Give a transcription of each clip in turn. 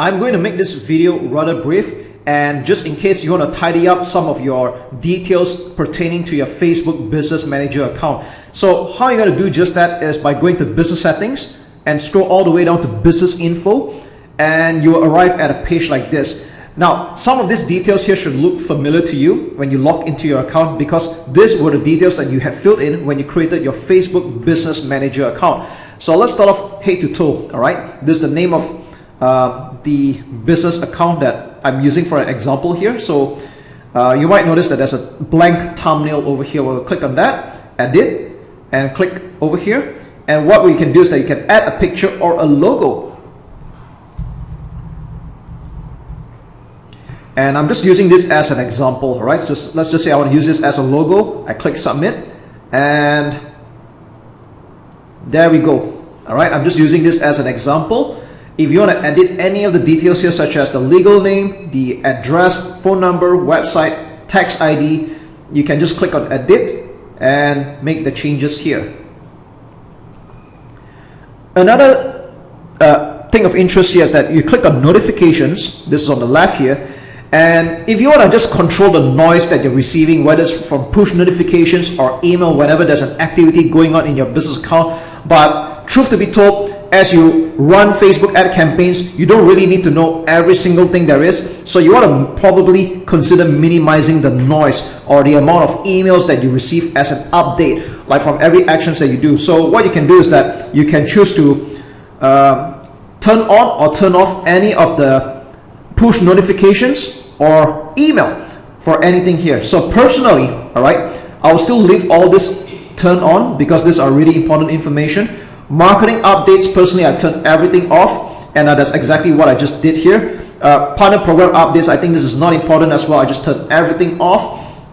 I'm going to make this video rather brief, and just in case you want to tidy up some of your details pertaining to your Facebook Business Manager account. So how you're going to do just that is by going to Business Settings and scroll all the way down to Business Info, and you'll arrive at a page like this. Now, some of these details here should look familiar to you when you log into your account, because these were the details that you had filled in when you created your Facebook Business Manager account. So let's start off head to toe. All right, this is the name of the business account that I'm using for an example here. So you might notice that there's a blank thumbnail over here. We'll click on that, edit, and click over here. And what we can do is that you can add a picture or a logo. And I'm just using this as an example, right? Let's just say I want to use this as a logo. I click submit, and there we go. All right, I'm just using this as an example. If you want to edit any of the details here, such as the legal name, the address, phone number, website, tax ID, you can just click on edit and make the changes here. Another thing of interest here is that you click on notifications. This is on the left here. And if you want to just control the noise that you're receiving, whether it's from push notifications or email, whenever there's an activity going on in your business account. But truth to be told, as you run Facebook ad campaigns, you don't really need to know every single thing there is. So you want to probably consider minimizing the noise or the amount of emails that you receive as an update, like from every actions that you do. So what you can do is that you can choose to turn on or turn off any of the push notifications or email for anything here. So personally, all right, I will still leave all this turned on because these are really important information. Marketing updates, personally, I turn everything off, and that's exactly what I just did here. Partner program updates, I think this is not important as well. I just turn everything off.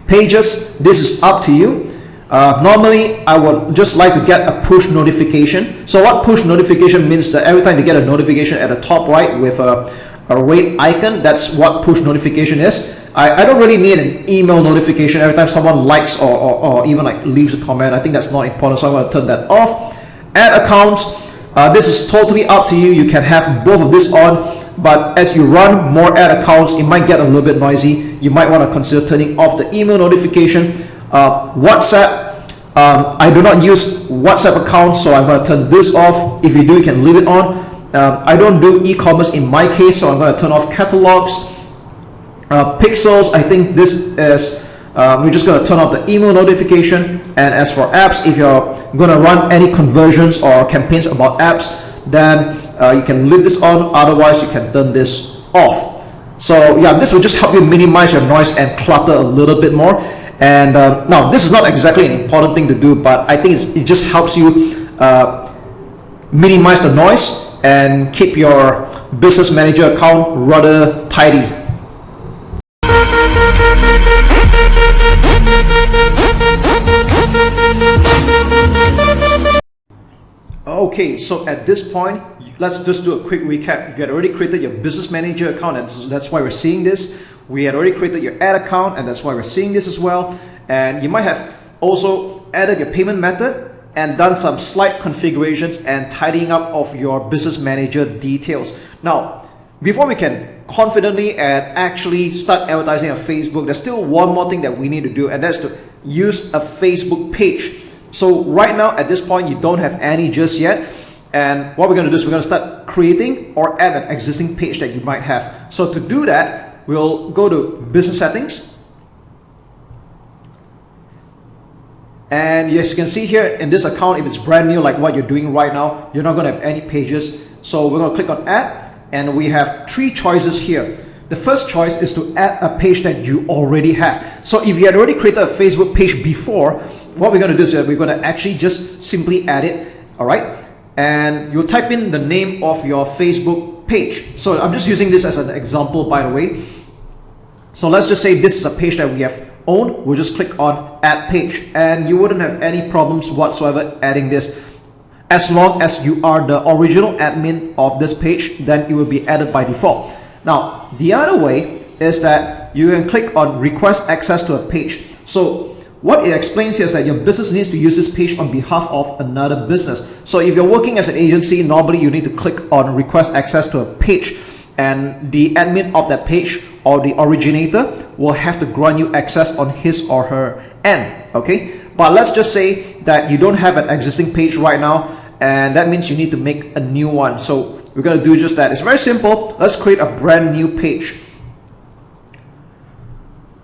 Pages, this is up to you. Normally, I would just like to get a push notification. So what push notification means that every time you get a notification at the top right with a red icon, that's what push notification is. I don't really need an email notification every time someone likes or even like leaves a comment. I think that's not important, so I'm going to turn that off. Add accounts, this is totally up to you. You can have both of this on, but as you run more ad accounts, it might get a little bit noisy. You might want to consider turning off the email notification. WhatsApp, I do not use WhatsApp accounts, so I'm going to turn this off. If you do, you can leave it on. I don't do e-commerce in my case, so I'm going to turn off catalogs. Pixels, I think this is, we're just going to turn off the email notification. And as for apps, if you're going to run any conversions or campaigns about apps, then you can leave this on. Otherwise, you can turn this off. So yeah, this will just help you minimize your noise and clutter a little bit more. And now, this is not exactly an important thing to do, but I think it just helps you minimize the noise and keep your business manager account rather tidy. Okay, so at this point, let's just do a quick recap. You had already created your business manager account, and that's why we're seeing this. We had already created your ad account, and that's why we're seeing this as well. And you might have also added your payment method and done some slight configurations and tidying up of your business manager details. Now, before we can confidently and actually start advertising on Facebook, there's still one more thing that we need to do, and that's to use a Facebook page. So right now, at this point, you don't have any just yet. And what we're going to do is we're going to start creating or add an existing page that you might have. So to do that, we'll go to Business Settings. And yes, you can see here in this account, if it's brand new like what you're doing right now, you're not going to have any pages. So we're going to click on Add, and we have three choices here. The first choice is to add a page that you already have. So if you had already created a Facebook page before, what we're going to do is we're going to actually just simply add it, all right? And you'll type in the name of your Facebook page. So I'm just using this as an example, by the way. So let's just say this is a page that we have owned. We'll just click on Add Page, and you wouldn't have any problems whatsoever adding this. As long as you are the original admin of this page, then it will be added by default. Now, the other way is that you can click on Request Access to a Page. So what it explains here is that your business needs to use this page on behalf of another business. So if you're working as an agency, normally you need to click on request access to a page, and the admin of that page or the originator will have to grant you access on his or her end. Okay, but let's just say that you don't have an existing page right now, and that means you need to make a new one. So we're going to do just that. It's very simple. Let's create a brand new page.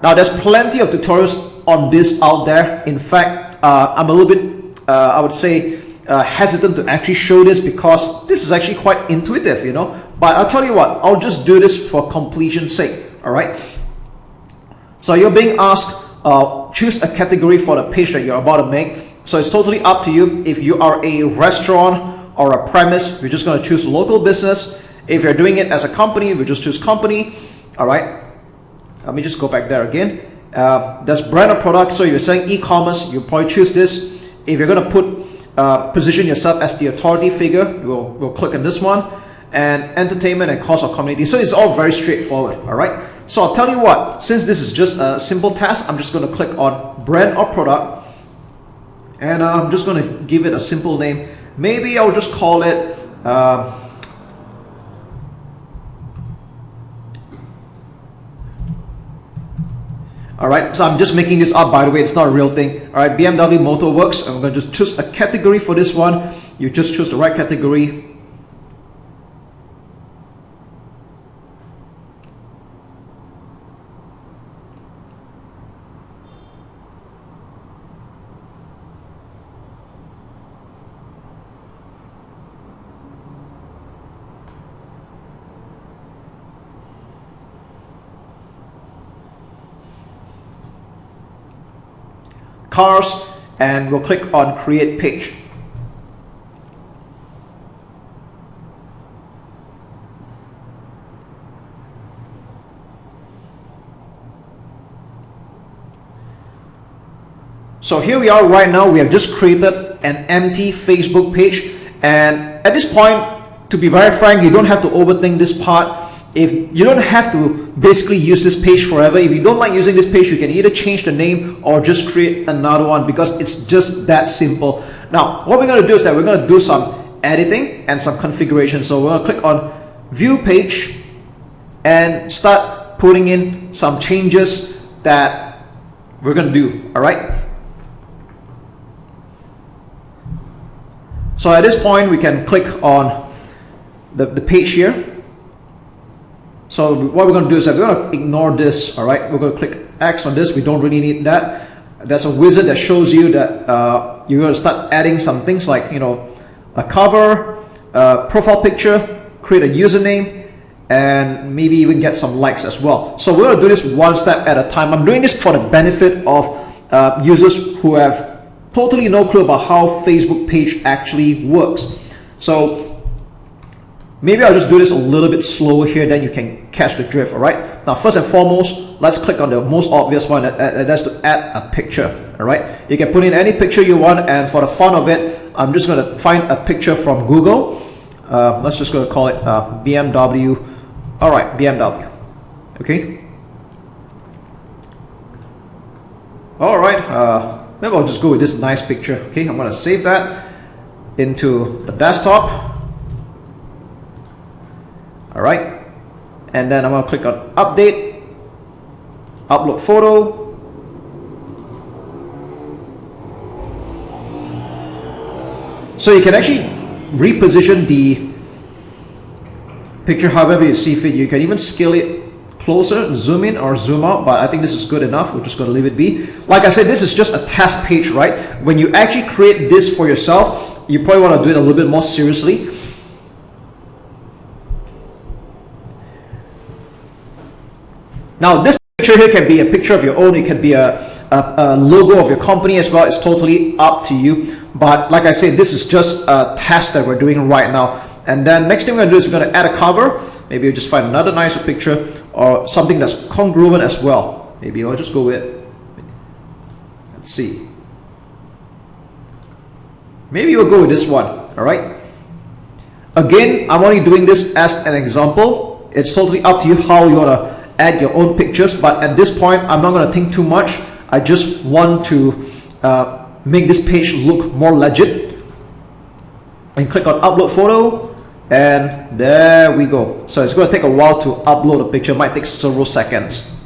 Now there's plenty of tutorials on this out there. In fact, I'm a little bit I would say hesitant to actually show this because this is actually quite intuitive, you know. But I'll tell you what, I'll just do this for completion's sake. All right, so you're being asked choose a category for the page that you're about to make. So it's totally up to you. If you are a restaurant or a premise, you're just going to choose local business. If you're doing it as a company, we just choose company. All right, let me just go back there again. There's brand or product. So if you're saying e-commerce, you probably choose this. If you're going to put position yourself as the authority figure, we'll click on this one. And entertainment and cause or community. So it's all very straightforward. All right, so I'll tell you what, since this is just a simple task, I'm just going to click on brand or product, and I'm just going to give it a simple name. Maybe I'll just call it all right, so I'm just making this up, by the way, it's not a real thing. All right, BMW Motorworks. I'm going to just choose a category for this one. You just choose the right category. Cars, and we'll click on create page. So here we are right now. We have just created an empty Facebook page, and at this point, to be very frank, you don't have to overthink this part. If you don't have to basically use this page forever, if you don't like using this page, you can either change the name or just create another one, because it's just that simple. Now, what we're going to do is that we're going to do some editing and some configuration. So we're going to click on view page and start putting in some changes that we're going to do. All right. So at this point, we can click on the page here. So what we're going to do is that we're going to ignore this. All right, we're going to click X on this. We don't really need that. There's a wizard that shows you that you're going to start adding some things like, you know, a cover, profile picture, create a username, and maybe even get some likes as well. So we're going to do this one step at a time. I'm doing this for the benefit of users who have totally no clue about how Facebook page actually works. So maybe I'll just do this a little bit slower here, then you can catch the drift. All right. Now, first and foremost, let's click on the most obvious one, and that's to add a picture. All right. You can put in any picture you want, and for the fun of it, I'm just going to find a picture from Google. Let's just go to call it BMW. All right, BMW. Okay. All right. Maybe I'll just go with this nice picture. Okay. I'm going to save that into the desktop. All right, and then I'm going to click on update, upload photo. So you can actually reposition the picture however you see fit. You can even scale it closer, zoom in or zoom out, but I think this is good enough. We're just going to leave it be. Like I said, this is just a test page, right? When you actually create this for yourself, you probably want to do it a little bit more seriously. Now, this picture here can be a picture of your own. It can be a logo of your company as well. It's totally up to you. But like I said, this is just a test that we're doing right now. And then next thing we're going to do is we're going to add a cover. Maybe we'll just find another nicer picture or something that's congruent as well. Maybe I'll just go with, let's see. Maybe we'll go with this one. All right. Again, I'm only doing this as an example. It's totally up to you how you want to add your own pictures, but at this point I'm not going to think too much. I just want to make this page look more legit, and click on upload photo, and there we go. So it's going to take a while to upload a picture, it might take several seconds.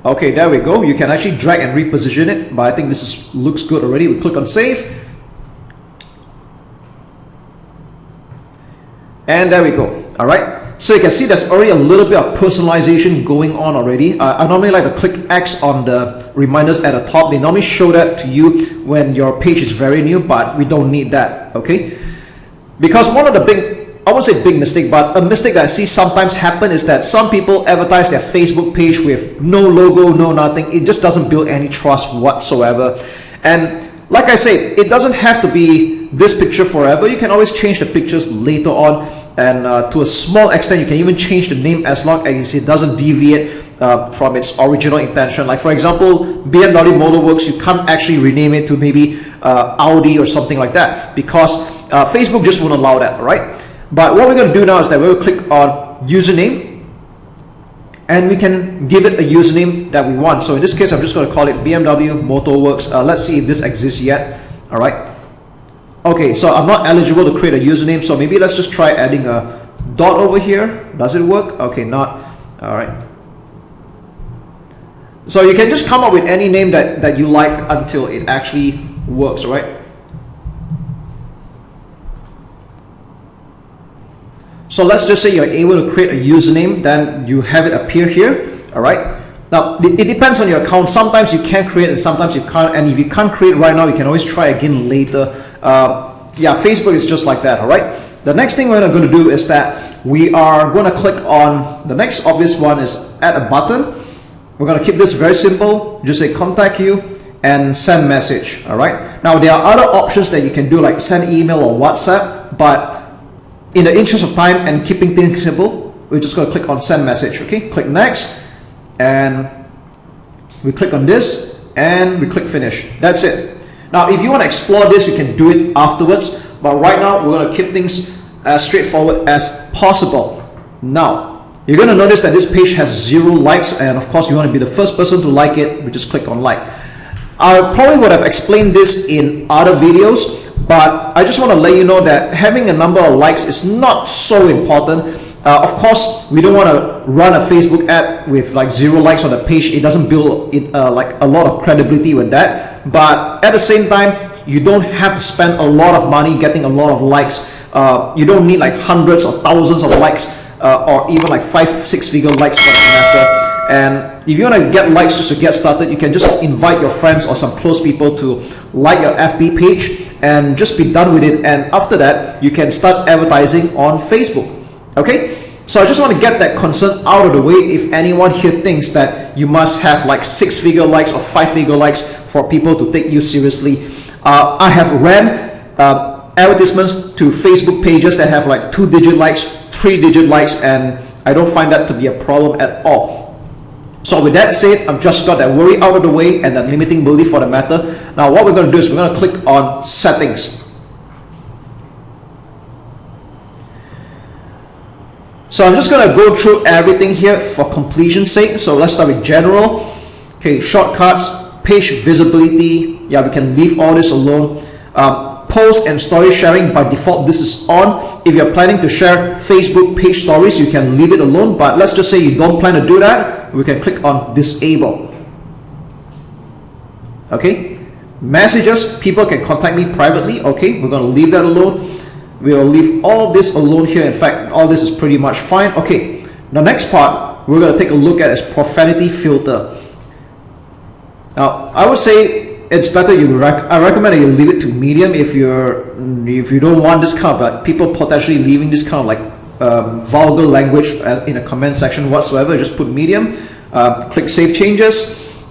Okay, there we go. You can actually drag and reposition it, but I think this looks good already. We click on save, and there we go. All right, so you can see there's already a little bit of personalization going on already. I normally like to click X on the reminders at the top. They normally show that to you when your page is very new, but we don't need that, okay? Because one of the I won't say big mistake, but a mistake that I see sometimes happen is that some people advertise their Facebook page with no logo, no nothing. It just doesn't build any trust whatsoever. And like I said, it doesn't have to be this picture forever. You can always change the pictures later on, and to a small extent you can even change the name as long as it doesn't deviate from its original intention. Like for example, BMW Motorworks, you can't actually rename it to maybe Audi or something like that, because Facebook just won't allow that, right? But what we're going to do now is that we'll click on username, and we can give it a username that we want. So in this case, I'm just going to call it BMW Motorworks. Let's see if this exists yet. All right. Okay, so I'm not eligible to create a username, so maybe let's just try adding a dot over here. Does it work? Okay, not. All right. So you can just come up with any name that you like until it actually works, right? So let's just say you're able to create a username, then you have it appear here. All right. Now it depends on your account. Sometimes you can create and sometimes you can't. And if you can't create right now, you can always try again later. Yeah, Facebook is just like that. All right. The next thing we're going to do is that we are going to click on the next obvious one is add a button. We're going to keep this very simple. Just say contact you and send message. All right. Now there are other options that you can do, like send email or WhatsApp, but in the interest of time and keeping things simple, we're just going to click on send message. Okay, click next, and we click on this, and we click finish. That's it. Now if you want to explore this, you can do it afterwards, but right now we're going to keep things as straightforward as possible. Now you're going to notice that this page has 0 likes, and of course you want to be the first person to like it. We just click on like. I probably would have explained this in other videos, but I just want to let you know that having a number of likes is not so important. Of course, we don't want to run a Facebook ad with like 0 likes on the page. It doesn't build like a lot of credibility with that. But at the same time, you don't have to spend a lot of money getting a lot of likes. You don't need like hundreds or thousands of likes, or even like 5-6 figure likes for that matter. And if you want to get likes just to get started, you can just invite your friends or some close people to like your FB page and just be done with it. And after that, you can start advertising on Facebook. Okay, so I just want to get that concern out of the way. If anyone here thinks that you must have like 6-figure likes or 5-figure likes for people to take you seriously, I have ran advertisements to Facebook pages that have like 2-digit likes, 3-digit likes, and I don't find that to be a problem at all. So with that said, I've just got that worry out of the way and that limiting belief for the matter. Now what we're going to do is we're going to click on settings. So I'm just going to go through everything here for completion's sake. So let's start with general. Okay, shortcuts, page visibility. Yeah, we can leave all this alone. Post and story sharing, by default this is on. If you're planning to share Facebook page stories, you can leave it alone, but let's just say you don't plan to do that, we can click on disable. Okay, messages, people can contact me privately. Okay, we're going to leave that alone. We'll leave all this alone here. In fact, all this is pretty much fine. Okay, the next part we're going to take a look at is profanity filter. Now I would say it's better I recommend that you leave it to medium if you don't want this kind of like people potentially leaving this kind of like vulgar language in a comment section whatsoever. Just put medium. Click save changes.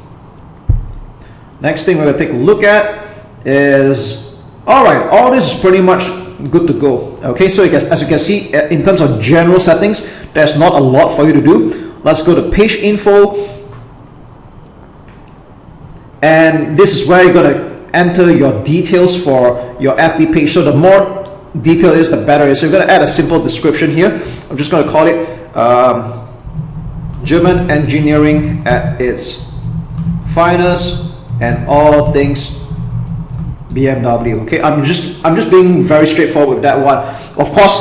Next thing we're going to take a look at is, alright, all this is pretty much good to go. Okay, so as you can see, in terms of general settings, there's not a lot for you to do. Let's go to page info. And this is where you're going to enter your details for your FB page. So the more detail is, the better it is. So you're going to add a simple description here. I'm just going to call it German engineering at its finest, and all things BMW. Okay, I'm just being very straightforward with that one. Of course,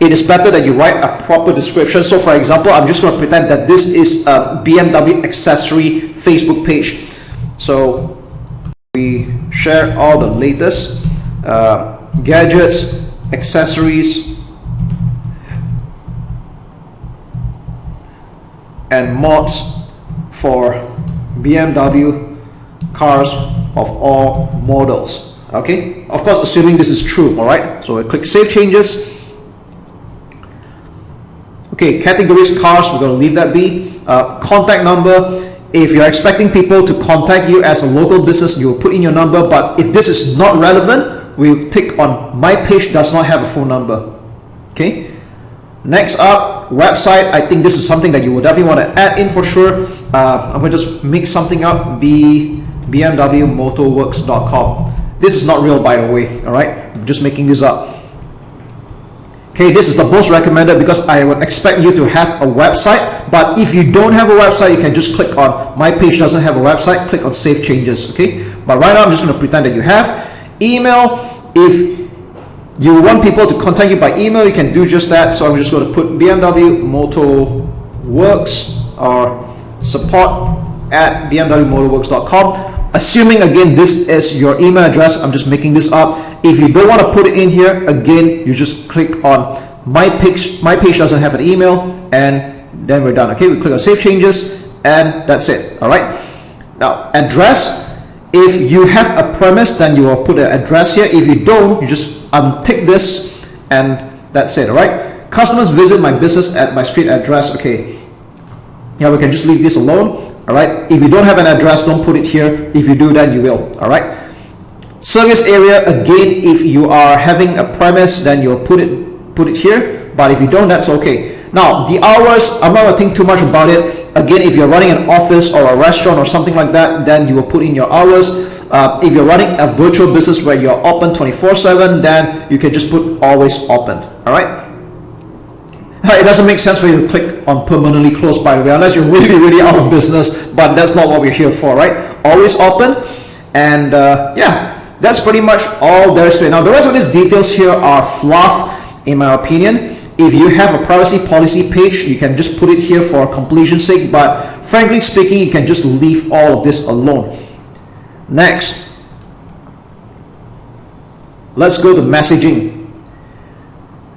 it is better that you write a proper description. So for example, I'm just going to pretend that this is a BMW accessory Facebook page. So we share all the latest gadgets, accessories, and mods for BMW cars of all models. Okay, of course, assuming this is true. All right, so we click Save Changes. Okay, categories cars, we're going to leave that be. Contact number, if you're expecting people to contact you as a local business, you will put in your number. But if this is not relevant, we'll tick on my page does not have a phone number. Okay, next up, website. I think this is something that you would definitely want to add in for sure. I'm going to just make something up, bmwmotorworks.com. This is not real, by the way. All right, I'm just making this up. Okay, this is the most recommended because I would expect you to have a website. But if you don't have a website, you can just click on my page doesn't have a website, click on Save Changes. Okay, but right now I'm just going to pretend that you have. Email, if you want people to contact you by email, you can do just that. So I'm just going to put BMW Motorworks or support@bmwmotorworks.com. Assuming again this is your email address, I'm just making this up. If you don't want to put it in here, again you just click on my page. My page doesn't have an email, and then we're done. Okay, we click on Save Changes, and that's it. All right, now address. If you have a premise, then you will put an address here. If you don't, you just untick this, and that's it. All right, customers visit my business at my street address. Okay, yeah, we can just leave this alone. All right, if you don't have an address, don't put it here. If you do, then you will. All right, service area, again, if you are having a premise, then you'll put it here. But if you don't, that's okay. Now the hours, I'm not going to think too much about it. Again, if you're running an office or a restaurant or something like that, then you will put in your hours. If you're running a virtual business where you're open 24/7, then you can just put always open. All right. It doesn't make sense for you to click on permanently closed, by the way, unless you're really out of business, but that's not what we're here for, right? Always open. And yeah, that's pretty much all there is to it. Now the rest of these details here are fluff, in my opinion. If you have a privacy policy page, you can just put it here for completion's sake, but frankly speaking, you can just leave all of this alone. Next, let's go to messaging.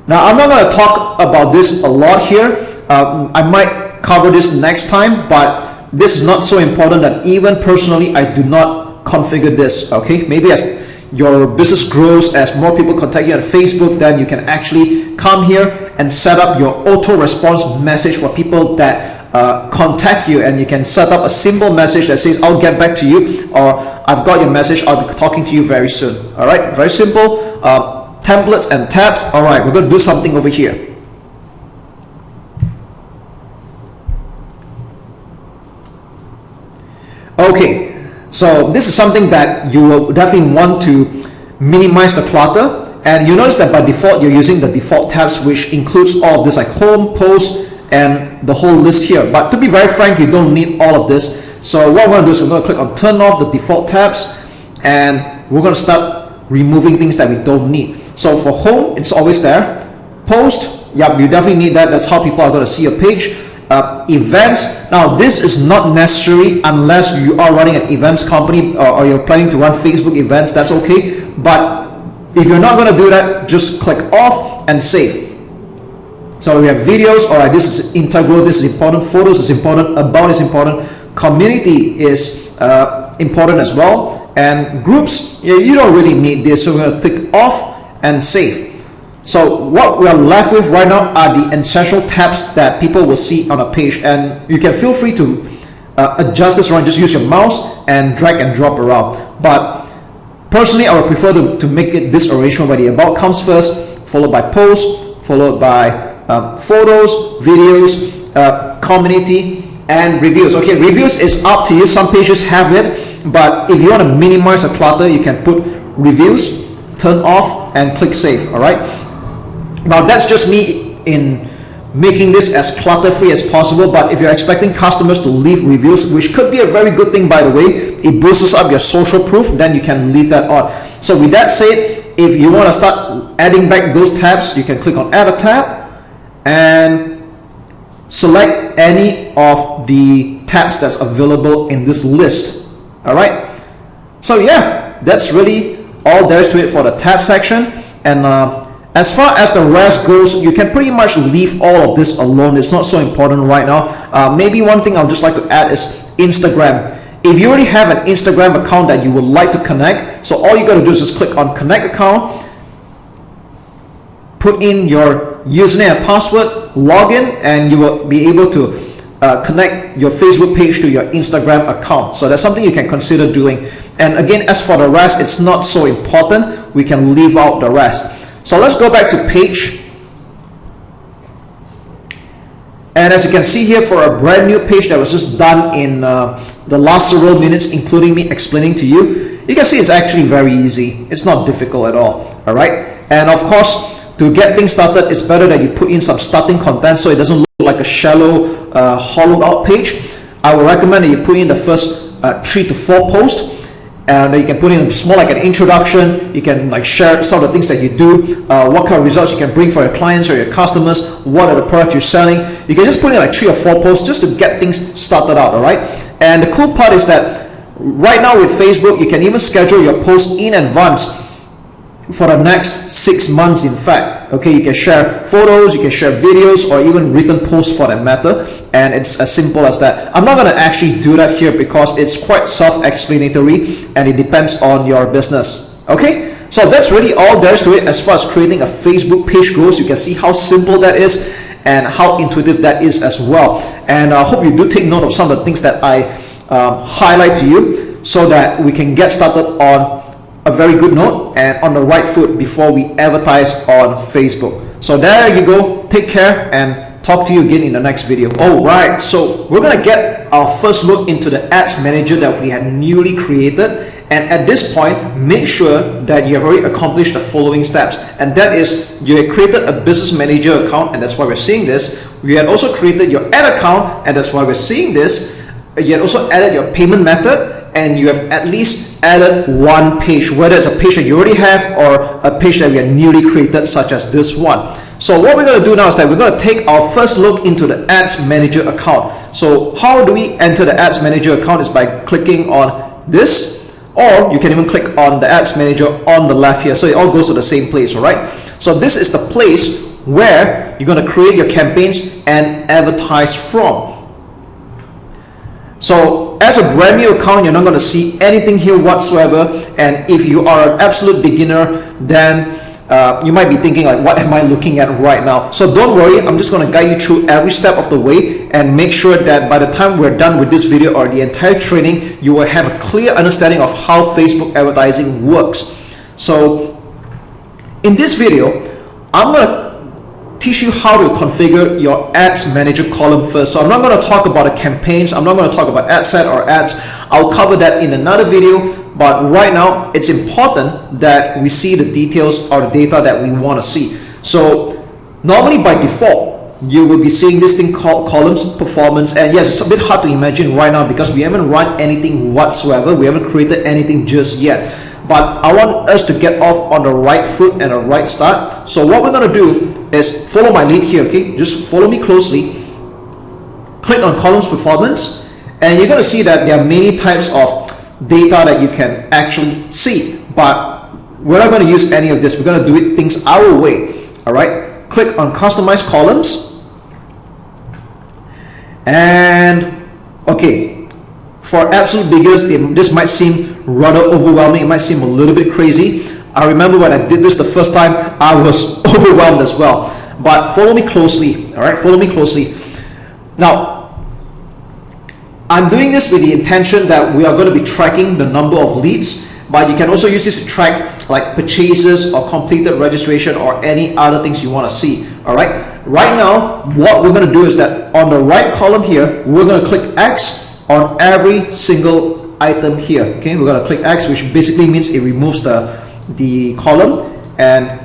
Now I'm not going to talk about this a lot here. I might cover this next time, but this is not so important that even personally I do not configure this. Okay, maybe as your business grows, as more people contact you on Facebook, then you can actually come here and set up your auto response message for people that contact you, and you can set up a simple message that says I'll get back to you, or I've got your message, I'll be talking to you very soon. All right, very simple. Templates and tabs. All right, we're going to do something over here. Okay, so this is something that you will definitely want to minimize the clutter, and you notice that by default you're using the default tabs, which includes all of this like home, post, and the whole list here. But to be very frank, you don't need all of this. So what we're going to do is we're going to click on turn off the default tabs, and we're going to start removing things that we don't need. So for home, it's always there. Post, yep, you definitely need that. That's how people are going to see your page. Events, now this is not necessary unless you are running an events company, or you're planning to run Facebook events. That's okay. But if you're not going to do that, just click off and save. So we have videos. All right, this is integral. This is important. Photos is important. About is important. Community is important as well. And groups, yeah, you don't really need this. So we're going to click off and save. So what we are left with right now are the essential tabs that people will see on a page, and you can feel free to adjust this around. Just use your mouse and drag and drop around. But personally, I would prefer to make it this arrangement where the about comes first, followed by post, followed by photos, videos, community, and reviews. Okay, reviews is up to you. Some pages have it, but if you want to minimize the clutter, you can put reviews, turn off, and click save. All right. Now that's just me in making this as clutter-free as possible. But if you're expecting customers to leave reviews, which could be a very good thing, by the way, it boosts up your social proof, then you can leave that on. So with that said, if you want to start adding back those tabs, you can click on add a tab and select any of the tabs that's available in this list. All right, so yeah, that's really all there is to it for the tab section. And as far as the rest goes, you can pretty much leave all of this alone. It's not so important right now. Maybe one thing I'd just like to add is Instagram. If you already have an Instagram account that you would like to connect, so all you got to do is just click on connect account, put in your username and password, log in, and you will be able to connect your Facebook page to your Instagram account. So that's something you can consider doing. And again, as for the rest, it's not so important. We can leave out the rest. So let's go back to page. And as you can see here, for a brand new page that was just done in the last several minutes, including me explaining to you, you can see it's actually very easy. It's not difficult at all. All right. And of course, to get things started, it's better that you put in some starting content so it doesn't look like a shallow, hollowed out page. I would recommend that you put in the first 3 to 4 posts. And you can put in more like an introduction. You can like share some of the things that you do, what kind of results you can bring for your clients or your customers, what are the products you're selling. You can just put in like 3 or 4 posts just to get things started out. All right. And the cool part is that right now with Facebook, you can even schedule your posts in advance for the next 6 months. In fact, okay, you can share photos, you can share videos, or even written posts for that matter, and it's as simple as that. I'm not going to actually do that here because it's quite self-explanatory and it depends on your business. Okay, so that's really all there is to it as far as creating a Facebook page goes. You can see how simple that is and how intuitive that is as well. And I hope you do take note of some of the things that I highlight to you so that we can get started on a very good note and on the right foot before we advertise on Facebook. So there you go. Take care and talk to you again in the next video. Alright, so we're going to get our first look into the ads manager that we had newly created. And at this point, make sure that you have already accomplished the following steps. And that is, you have created a business manager account, and that's why we're seeing this. You had also created your ad account, and that's why we're seeing this. You had also added your payment method, and you have at least added one page, whether it's a page that you already have or a page that we have newly created, such as this one. So what we're going to do now is that we're going to take our first look into the Ads Manager account. So how do we enter the Ads Manager account is by clicking on this, or you can even click on the Ads Manager on the left here. So it all goes to the same place, all right? So this is the place where you're going to create your campaigns and advertise from. So as a brand new account, you're not going to see anything here whatsoever. And if you are an absolute beginner, then you might be thinking like, what am I looking at right now? So don't worry, I'm just going to guide you through every step of the way and make sure that by the time we're done with this video or the entire training, you will have a clear understanding of how Facebook advertising works. So in this video, I'm going to teach you how to configure your ads manager column first. So I'm not going to talk about the campaigns. I'm not going to talk about ad set or ads. I'll cover that in another video. But right now, it's important that we see the details or the data that we want to see. So normally by default, you will be seeing this thing called columns performance. And yes, it's a bit hard to imagine right now because we haven't run anything whatsoever. We haven't created anything just yet. But I want us to get off on the right foot and a right start. So what we're going to do is follow my lead here, okay? Just follow me closely. Click on columns performance, and you're going to see that there are many types of data that you can actually see. But we're not going to use any of this. We're going to do it things our way, all right? Click on customize columns. And, okay. For absolute beginners, this might seem rather overwhelming. It might seem a little bit crazy. I remember when I did this the first time, I was overwhelmed as well. But follow me closely, all right? Follow me closely. Now, I'm doing this with the intention that we are going to be tracking the number of leads, but you can also use this to track like purchases or completed registration or any other things you want to see, all right? Right now, what we're going to do is that on the right column here, we're going to click X on every single item here. Okay, we're going to click X, which basically means it removes the column, and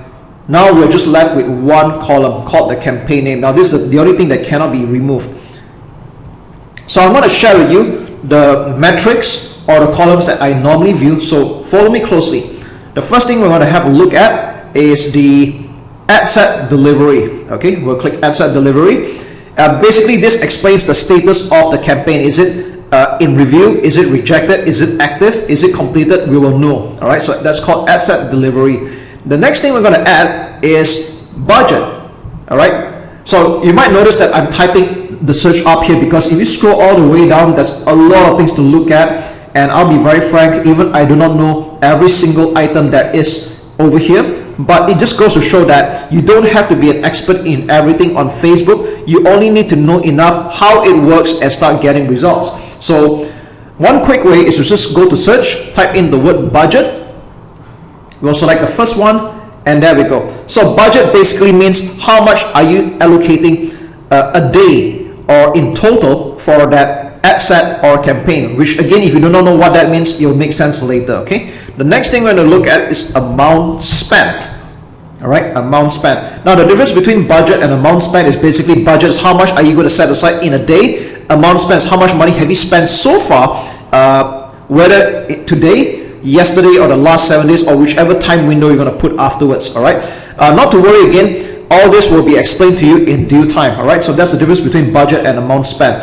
Now we're just left with one column called the campaign name. Now this is the only thing that cannot be removed. So I'm going to share with you the metrics or the columns that I normally view. So follow me closely. The first thing we're going to have a look at is the ad set delivery. Okay, we'll click ad set delivery. Basically this explains the status of the campaign. Is it in review? Is it rejected? Is it active? Is it completed? We will know. All right, so that's called ad set delivery. The next thing we're going to add is budget. All right, so you might notice that I'm typing the search up here because if you scroll all the way down, there's a lot of things to look at, and I'll be very frank, even I do not know every single item that is over here, but it just goes to show that you don't have to be an expert in everything on Facebook. You only need to know enough how it works and start getting results. So one quick way is to just go to search, type in the word budget. We'll select the first one, and there we go. So budget basically means how much are you allocating a day or in total for that ad set or campaign, which again, if you do not know what that means, it'll make sense later. Okay, the next thing we're going to look at is amount spent. All right, amount spent. Now the difference between budget and amount spent is basically budget is how much are you going to set aside in a day. Amount spent is how much money have you spent so far, whether today, yesterday, or the last 7 days, or whichever time window you're going to put afterwards. All right, not to worry, again, all this will be explained to you in due time. All right, so that's the difference between budget and amount spent.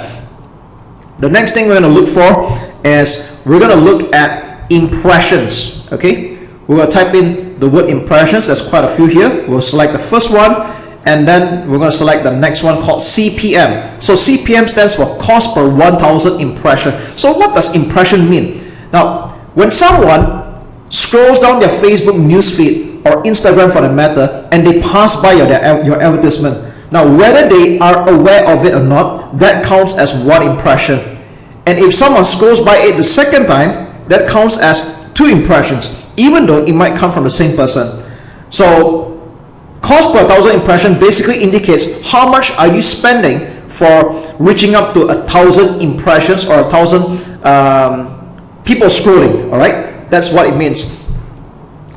The next thing we're going to look for is we're going to look at impressions. Okay, we're going to type in the word impressions. There's quite a few here. We'll select the first one, and then we're going to select the next one called CPM. So CPM stands for cost per 1,000 impression. So what does impression mean? Now, when someone scrolls down their Facebook newsfeed or Instagram for the matter, and they pass by your advertisement, now whether they are aware of it or not, that counts as one impression. And if someone scrolls by it the second time, that counts as 2 impressions, even though it might come from the same person. So cost per 1,000 impression basically indicates how much are you spending for reaching up to 1,000 impressions or 1,000 people scrolling. All right, that's what it means.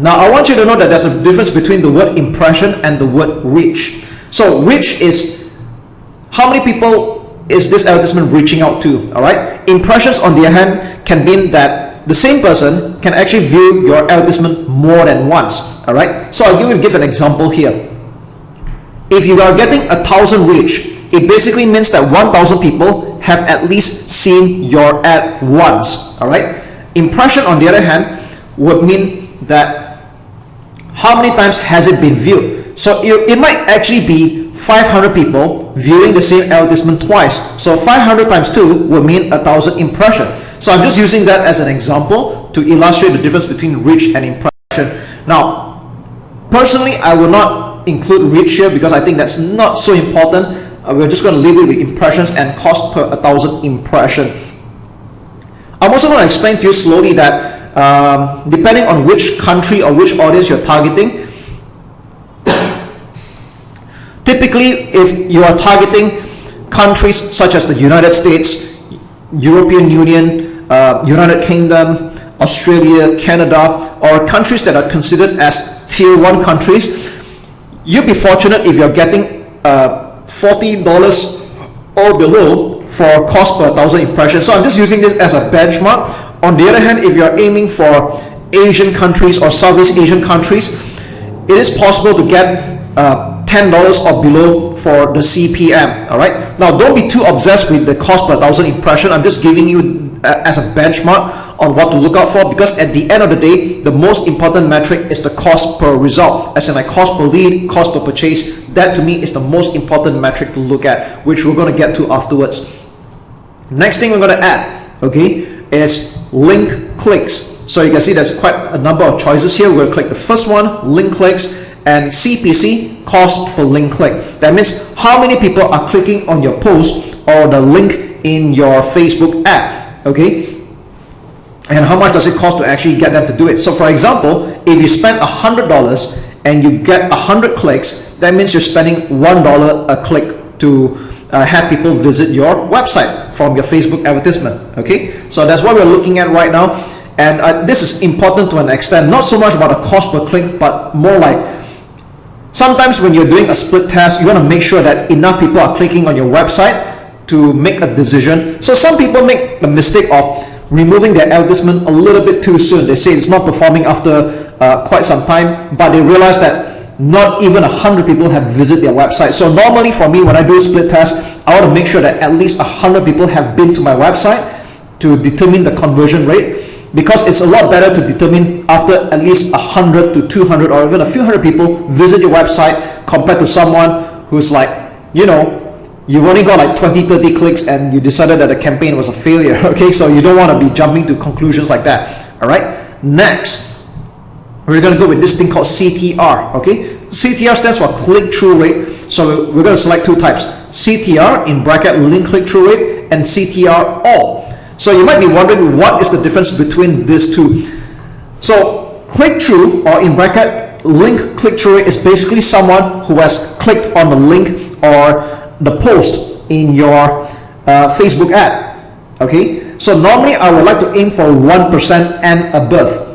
Now I want you to know that there's a difference between the word impression and the word reach. So reach is how many people is this advertisement reaching out to. All right, impressions on the other hand can mean that the same person can actually view your advertisement more than once. All right, so I'll give an example here. If you are getting 1,000 reach, it basically means that 1,000 people have at least seen your ad once. All right, impression on the other hand would mean that how many times has it been viewed. So it might actually be 500 people viewing the same advertisement twice. So 500 times 2 would mean 1,000 impressions. So I'm just using that as an example to illustrate the difference between reach and impression. Now personally, I will not include reach here because I think that's not so important. We're just going to leave it with impressions and cost per 1,000 impression. I'm also going to explain to you slowly that depending on which country or which audience you're targeting, typically if you are targeting countries such as the United States, European Union, United Kingdom, Australia, Canada, or countries that are considered as tier 1 countries, you'll be fortunate if you're getting $40 or below for cost per 1,000 impressions. So I'm just using this as a benchmark. On the other hand, if you're aiming for Asian countries or Southeast Asian countries, it is possible to get $10 or below for the CPM. All right, now don't be too obsessed with the cost per 1,000 impression. I'm just giving you as a benchmark on what to look out for, because at the end of the day, the most important metric is the cost per result, as in like cost per lead, cost per purchase. That to me is the most important metric to look at, which we're going to get to afterwards. Next thing we're going to add, okay, is link clicks. So you can see there's quite a number of choices here. We'll click the first one, link clicks, and CPC, cost per link click. That means how many people are clicking on your post or the link in your Facebook ad, okay? And how much does it cost to actually get them to do it? So for example, if you spend $100 and you get 100 clicks, that means you're spending $1 a click to have people visit your website from your Facebook advertisement. Okay, so that's what we're looking at right now, and this is important to an extent, not so much about the cost per click, but more like Sometimes when you're doing a split test, you want to make sure that enough people are clicking on your website to make a decision. So some people make the mistake of removing their advertisement a little bit too soon. They say it's not performing after quite some time, but they realize that not even 100 people have visited their website. So normally for me, when I do a split test, I want to make sure that at least 100 people have been to my website to determine the conversion rate, because it's a lot better to determine after at least 100 to 200 or even a few hundred people visit your website compared to someone who's like, you know, you've only got like 20-30 clicks and you decided that the campaign was a failure. Okay, so you don't want to be jumping to conclusions like that. All right, next we're going to go with this thing called CTR. Okay, CTR stands for click-through rate. So we're going to select two types: CTR in bracket link click-through rate and CTR all. So you might be wondering, what is the difference between these two? So click-through, or in bracket link click-through rate, is basically someone who has clicked on the link or the post in your Facebook ad. Okay, so normally I would like to aim for 1% and above.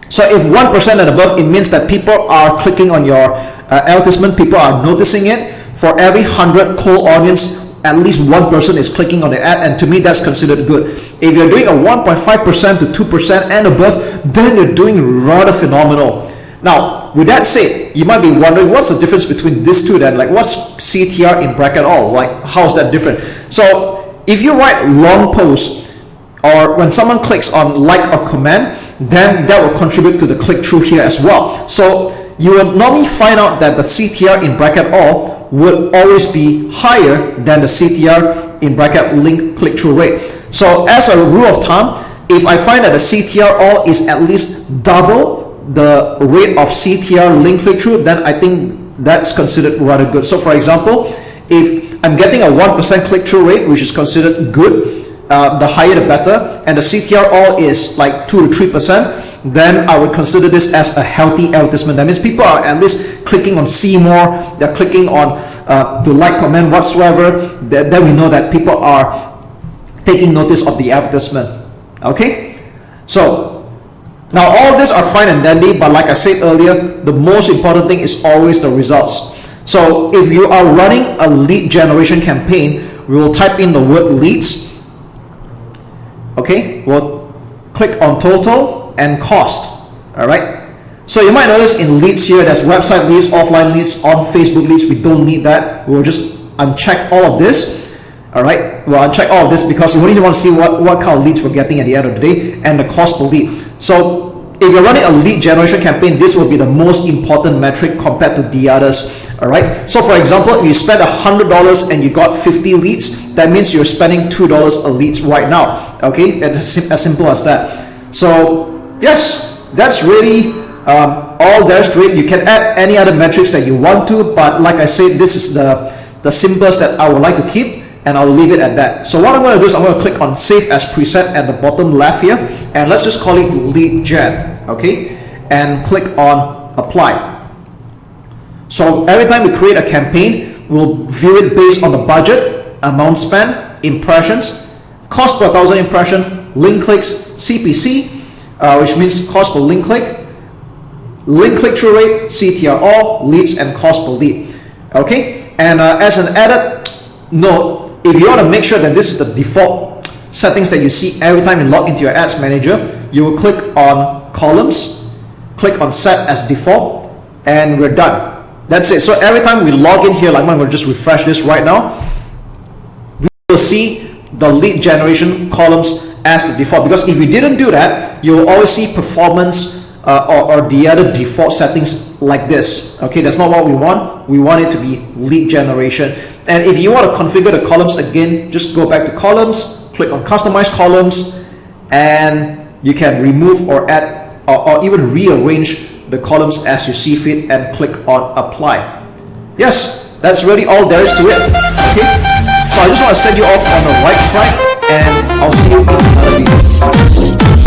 So if 1% and above, it means that people are clicking on your advertisement, people are noticing it. For every 100 cold audience, at least one person is clicking on the ad, and to me that's considered good. If you're doing a 1.5% to 2% and above, then you're doing rather phenomenal. Now, with that said, you might be wondering, what's the difference between these two then? Like, what's CTR in bracket all? Like, how's that different? So if you write long posts, or when someone clicks on like or comment, then that will contribute to the click-through here as well. So you will normally find out that the CTR in bracket all would always be higher than the CTR in bracket link click-through rate. So as a rule of thumb, if I find that the CTR all is at least double the rate of CTR link click-through, then I think that's considered rather good. So for example, if I'm getting a 1% click-through rate, which is considered good, the higher the better, and the CTR all is like 2 to 3%, then I would consider this as a healthy advertisement. That means people are at least clicking on see more, they're clicking on to like, comment, whatsoever. Then we know that people are taking notice of the advertisement. Okay, so now all these are fine and dandy, but like I said earlier, the most important thing is always the results. So if you are running a lead generation campaign, we will type in the word leads. Okay, we'll click on total and cost. All right, so you might notice in leads here, there's website leads, offline leads, on Facebook leads. We don't need that. We'll just uncheck all of this. All right, we'll uncheck all of this because we only want to see what kind of leads we're getting at the end of the day and the cost per lead. So if you're running a lead generation campaign, this will be the most important metric compared to the others. All right, so for example, if you spend $100 and you got 50 leads, that means you're spending $2 a lead right now. Okay, it's as simple as that. So yes, that's really all there is to it. You can add any other metrics that you want to, but like I said, this is the simplest that I would like to keep, and I'll leave it at that. So what I'm going to do is I'm going to click on save as preset at the bottom left here, and let's just call it lead gen. Okay, and click on apply. So every time we create a campaign, we'll view it based on the budget, amount spent, impressions, cost per 1,000 impression, link clicks, CPC, which means cost per link click-through rate, CTR all, leads, and cost per lead. Okay, and as an added note, if you want to make sure that this is the default settings that you see every time you log into your ads manager, you will click on columns, click on set as default, and we're done. That's it. So every time we log in here, like I'm going to just refresh this right now, we will see the lead generation columns as the default, because if we didn't do that, you will always see performance or the other default settings like this. Okay, that's not what we want. We want it to be lead generation. And if you want to configure the columns again, just go back to columns, click on customize columns, and you can remove or add or even rearrange the columns as you see fit, and click on apply. Yes, that's really all there is to it. Okay, so I just want to send you off on the right track, and I'll see you in another video.